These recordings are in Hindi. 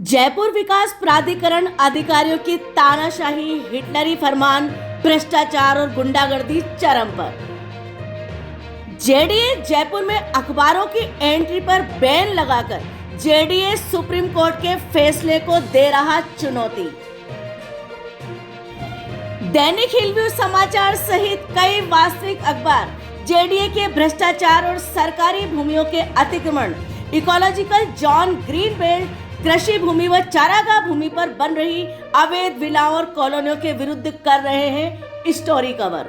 जयपुर विकास प्राधिकरण अधिकारियों की तानाशाही, हिटलरी फरमान, भ्रष्टाचार और गुंडागर्दी चरम पर। जेडीए जयपुर में अखबारों की एंट्री पर बैन लगाकर जेडीए सुप्रीम कोर्ट के फैसले को दे रहा चुनौती। दैनिक हिलव्यू समाचार सहित कई वास्तविक अखबार जेडीए के भ्रष्टाचार और सरकारी भूमियों के अतिक्रमण, इकोलॉजिकल जोन, ग्रीन बेल्ट, कृषि भूमि व चारागाह भूमि पर बन रही अवैध विलाओं और कॉलोनियों के विरुद्ध कर रहे हैं स्टोरी कवर।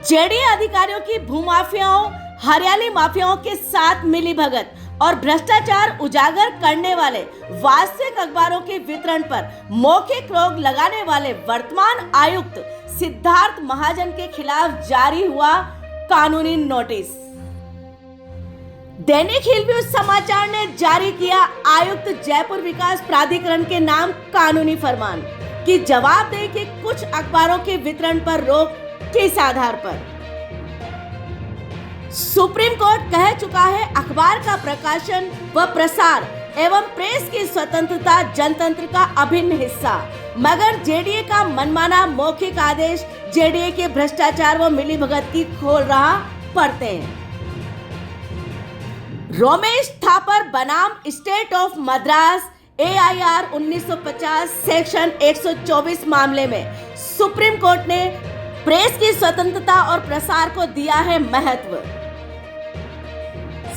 जेडीए अधिकारियों की भूमाफियाओं, हरियाली माफियाओं के साथ मिलीभगत और भ्रष्टाचार उजागर करने वाले वास्तविक अखबारों के वितरण पर मौखिक रोक लगाने वाले वर्तमान आयुक्त सिद्धार्थ महाजन के खिलाफ जारी हुआ कानूनी नोटिस। दैनिक हिलव्यू समाचार ने जारी किया आयुक्त जयपुर विकास प्राधिकरण के नाम कानूनी फरमान कि जवाब दें कि कुछ अखबारों के वितरण पर रोक किस आधार पर। सुप्रीम कोर्ट कह चुका है अखबार का प्रकाशन व प्रसार एवं प्रेस की स्वतंत्रता जनतंत्र का अभिन्न हिस्सा, मगर जेडीए का मनमाना मौखिक आदेश जेडीए के भ्रष्टाचार व मिलीभगत की खोल रहा पढ़ते हैं। रोमेश थापर बनाम state of Madras AIR 1950 section 124 मामले में सुप्रीम कोर्ट ने प्रेस की स्वतंत्रता और प्रसार को दिया है महत्व।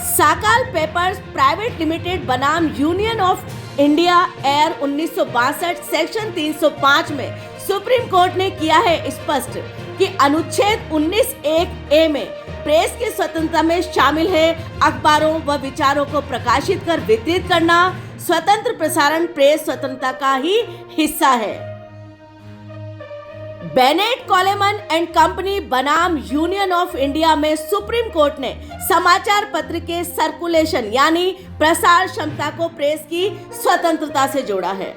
साकाल पेपर्स प्राइवेट लिमिटेड बनाम union of India air 1962 section 305 में सुप्रीम कोर्ट ने किया है स्पष्ट कि अनुच्छेद 19(1)(a) में प्रेस की स्वतंत्रता में शामिल है अखबारों व विचारों को प्रकाशित कर वितरित करना। स्वतंत्र प्रसारण प्रेस स्वतंत्रता का ही हिस्सा है। बेनेट कोलेमन एंड कंपनी बनाम यूनियन ऑफ इंडिया में सुप्रीम कोर्ट ने समाचार पत्र के सर्कुलेशन यानी प्रसार क्षमता को प्रेस की स्वतंत्रता से जोड़ा है।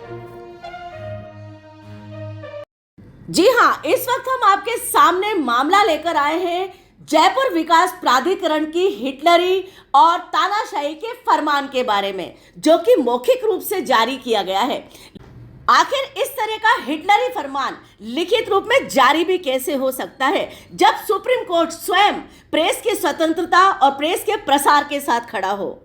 जी हां, इस वक्त हम आपके सामने मामला लेकर आए हैं जयपुर विकास प्राधिकरण की हिटलरी और तानाशाही के फरमान के बारे में, जो कि मौखिक रूप से जारी किया गया है। आखिर इस तरह का हिटलरी फरमान लिखित रूप में जारी भी कैसे हो सकता है, जब सुप्रीम कोर्ट स्वयं प्रेस की स्वतंत्रता और प्रेस के प्रसार के साथ खड़ा हो।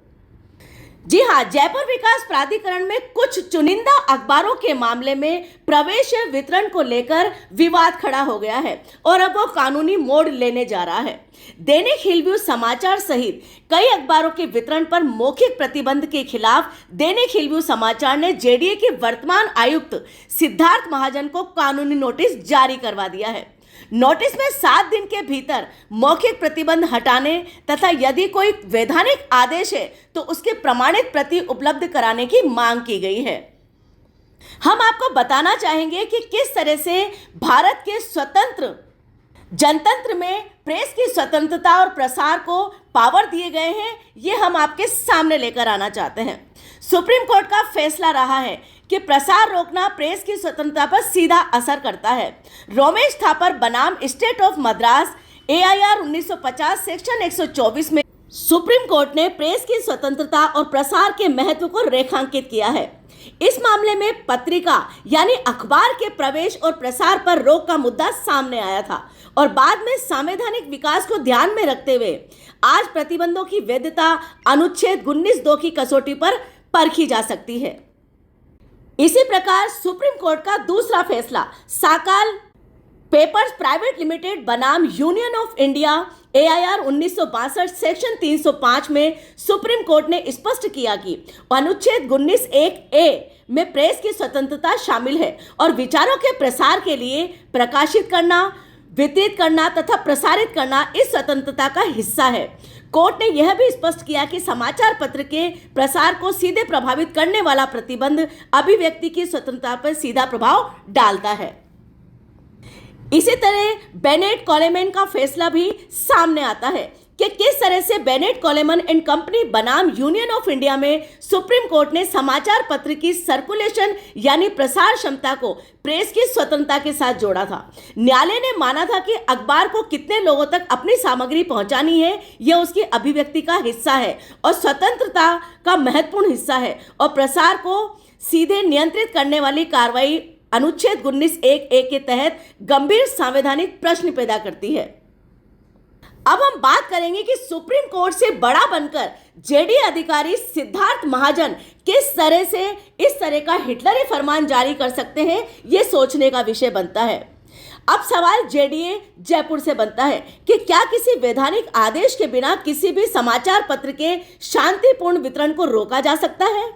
जी हां, जयपुर विकास प्राधिकरण में कुछ चुनिंदा अखबारों के मामले में प्रवेश वितरण को लेकर विवाद खड़ा हो गया है और अब वो कानूनी मोड़ लेने जा रहा है। दैनिक हिलव्यू समाचार सहित कई अखबारों के वितरण पर मौखिक प्रतिबंध के खिलाफ दैनिक हिलव्यू समाचार ने जेडीए के वर्तमान आयुक्त सिद्धार्थ महाजन को कानूनी नोटिस जारी करवा दिया है। नोटिस में 7 दिन के भीतर मौखिक प्रतिबंध हटाने तथा यदि कोई वैधानिक आदेश है तो उसके प्रमाणित प्रति उपलब्ध कराने की मांग की गई है। हम आपको बताना चाहेंगे कि किस तरह से भारत के स्वतंत्र जनतंत्र में प्रेस की स्वतंत्रता और प्रसार को पावर दिए गए हैं, ये हम आपके सामने लेकर आना चाहते हैं। सुप्रीम कोर्ट का फैसला रहा है कि प्रसार रोकना प्रेस की स्वतंत्रता पर सीधा असर करता है। रोमेश थापर बनाम state of Madras AIR 1950 section 124 में सुप्रीम कोर्ट ने प्रेस की स्वतंत्रता और प्रसार के महत्व को रेखांकित किया है। इस मामले में पत्रिका यानी अखबार के प्रवेश और प्रसार पर रोक का मुद्दा सामने आया था और बाद में संवैधानिक विकास को ध्यान में रखते हुए आज प्रतिबंधों की वैधता अनुच्छेद 19(2) की कसौटी पर परखी जा सकती है। इसी प्रकार सुप्रीम कोर्ट का दूसरा फैसला साकाल पेपर्स प्राइवेट लिमिटेड बनाम union of India AIR 1962 section 305 में सुप्रीम कोर्ट ने स्पष्ट किया कि अनुच्छेद 19(1)(a) में प्रेस की स्वतंत्रता शामिल है और विचारों के प्रसार के लिए प्रकाशित करना, वितरित करना तथा प्रसारित करना इस स्वतंत्रता का हिस्सा है। कोर्ट ने यह भी स्पष्ट किया कि समाचार पत्र के प्रसार को सीधे प्रभावित करने वाला प्रतिबंध अभिव्यक्ति की स्वतंत्रता पर सीधा प्रभाव डालता है। इसी तरह बेनेट कोलेमन का फैसला भी सामने आता है कि किस तरह से बेनेट कोलेमन एंड कंपनी बनाम यूनियन ऑफ इंडिया में सुप्रीम कोर्ट ने समाचार पत्र की सर्कुलेशन यानी प्रसार क्षमता को प्रेस की स्वतंत्रता के साथ जोड़ा था। न्यायालय ने माना था कि अखबार को कितने लोगों तक अपनी सामग्री पहुंचानी है यह उसकी अभिव्यक्ति का हिस्सा है और स्वतंत्रता का महत्वपूर्ण हिस्सा है और प्रसार को सीधे नियंत्रित करने वाली कार्रवाई अनुच्छेद 19(1)(a) के तहत गंभीर संवैधानिक प्रश्न पैदा करती है। अब हम बात करेंगे कि सुप्रीम कोर्ट से बड़ा बनकर जेडीए अधिकारी सिद्धार्थ महाजन किस तरह से इस तरह का हिटलरी फरमान जारी कर सकते हैं, यह सोचने का विषय बनता है। अब सवाल जेडीए जयपुर से बनता है कि क्या किसी वैधानिक आदेश के बिना किसी भी समाचार पत्र के शांतिपूर्ण वितरण को रोका जा सकता है?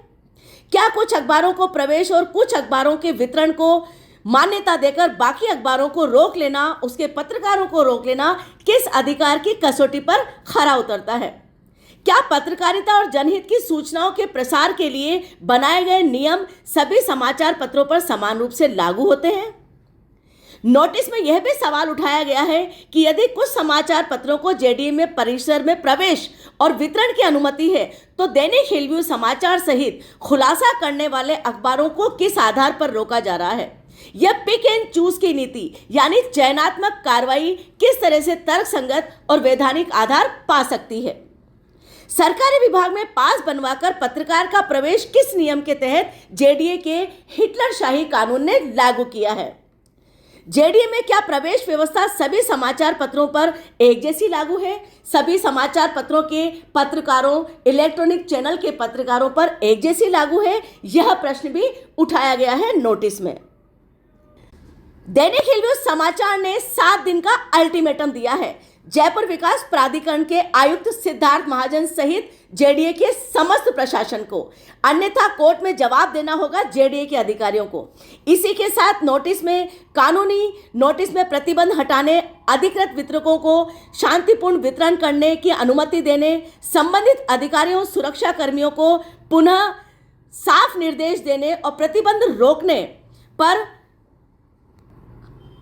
क्या कुछ अखबारों को प्रवेश और कुछ अखबारों के वितरण को मान्यता देकर बाकी अखबारों को रोक लेना, उसके पत्रकारों को रोक लेना किस अधिकार की कसौटी पर खरा उतरता है? क्या पत्रकारिता और जनहित की सूचनाओं के प्रसार के लिए बनाए गए नियम सभी समाचार पत्रों पर समान रूप से लागू होते हैं? नोटिस में यह भी सवाल उठाया गया है कि यदि कुछ समाचार पत्रों को जेडीए में परिसर में प्रवेश और वितरण की अनुमति है तो दैनिक हिलव्यू समाचार सहित खुलासा करने वाले अखबारों को किस आधार पर रोका जा रहा है? यह पिक एंड चूज की नीति यानी चयनात्मक कार्रवाई किस तरह से तर्कसंगत और वैधानिक आधार पा सकती है? सरकारी विभाग में पास बनवाकर पत्रकार का प्रवेश किस नियम के तहत जेडीए के हिटलरशाही कानून ने लागू किया है? जेडीए में क्या प्रवेश व्यवस्था सभी समाचार पत्रों पर एक जैसी लागू है? सभी समाचार पत्रों के पत्रकारों, इलेक्ट्रॉनिक चैनल के पत्रकारों पर एक जैसी लागू है? यह प्रश्न भी उठाया गया है नोटिस में। दैनिक हिलव्यू समाचार ने 7 दिन का अल्टीमेटम दिया है जयपुर विकास प्राधिकरण के आयुक्त सिद्धार्थ महाजन सहित जेडीए के समस्त प्रशासन को, अन्यथा कोर्ट में जवाब देना होगा जेडीए के अधिकारियों को। इसी के साथ नोटिस में प्रतिबंध हटाने, अधिकृत वितरकों को शांतिपूर्ण वितरण करने की अनुमति देने, संबंधित अधिकारियों, सुरक्षा कर्मियों को पुनः साफ निर्देश देने और प्रतिबंध रोकने पर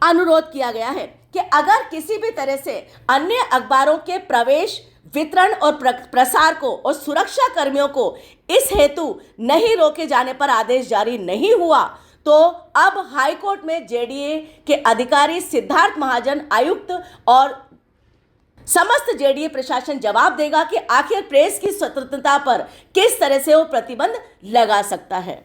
अनुरोध किया गया है कि अगर किसी भी तरह से अन्य अखबारों के प्रवेश, वितरण और प्रसार को और सुरक्षा कर्मियों को इस हेतु नहीं रोके जाने पर आदेश जारी नहीं हुआ तो अब हाईकोर्ट में जेडीए के अधिकारी सिद्धार्थ महाजन आयुक्त और समस्त जेडीए प्रशासन जवाब देगा कि आखिर प्रेस की स्वतंत्रता पर किस तरह से वो प्रतिबंध लगा सकता है।